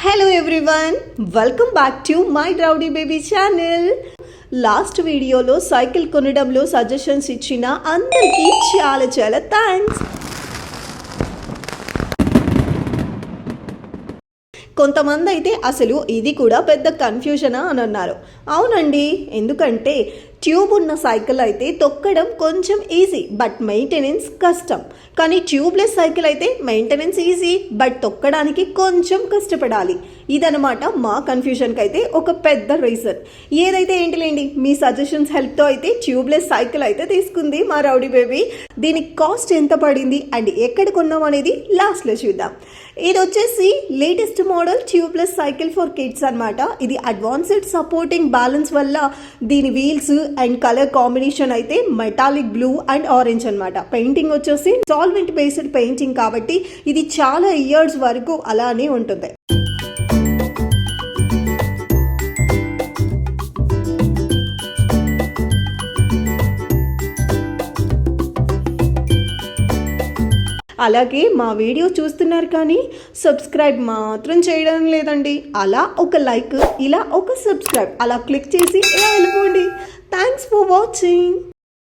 Hello everyone, welcome back to my rowdy baby channel. Last వీడియోలో cycle కొనడంలో suggestions ఇచ్చిన అందరికీ చాలా థ్యాంక్స్. కొంతమంది అయితే అసలు ఇది కూడా పెద్ద కన్ఫ్యూజనా అని అన్నారు. అవునండి, ఎందుకంటే ట్యూబ్ ఉన్న సైకిల్ అయితే తొక్కడం కొంచెం ఈజీ బట్ మెయింటెనెన్స్ కష్టం. కానీ ట్యూబ్లెస్ సైకిల్ అయితే మెయింటెనెన్స్ ఈజీ బట్ తొక్కడానికి కొంచెం కష్టపడాలి. ఇదనమాట మా కన్ఫ్యూజన్కి అయితే ఒక పెద్ద రీజన్. ఏదైతే ఏంటిలేండి, మీ సజెషన్స్ హెల్ప్తో అయితే ట్యూబ్లెస్ సైకిల్ అయితే తీసుకుంది మా రౌడీ బేబీ. దీనికి కాస్ట్ ఎంత పడింది అండ్ ఎక్కడ కొన్నాం అనేది లాస్ట్లో చూద్దాం. ఇది వచ్చేసి latest model tubeless cycle for kids అనమాట. ఇది అడ్వాన్స్డ్ సపోర్టింగ్ బ్యాలెన్స్ వల్ల దీని వీల్స్ అండ్ కలర్ కాంబినేషన్ అయితే మెటాలిక్ బ్లూ అండ్ ఆరెంజ్ అనమాట. పెయింటింగ్ వచ్చేసి సాల్వెంట్ బేస్డ్ పెయింటింగ్ కాబట్టి ఇది చాలా ఇయర్స్ వరకు అలానే ఉంటుంది. అలాగే మా వీడియో చూస్తున్నారు కానీ సబ్స్క్రైబ్ మాత్రం చేయడం లేదండి. అలా ఒక లైక్, ఇలా ఒక సబ్స్క్రైబ్ అలా క్లిక్ చేసి ఇలా వెళ్ళిపోండి. Thanks for watching.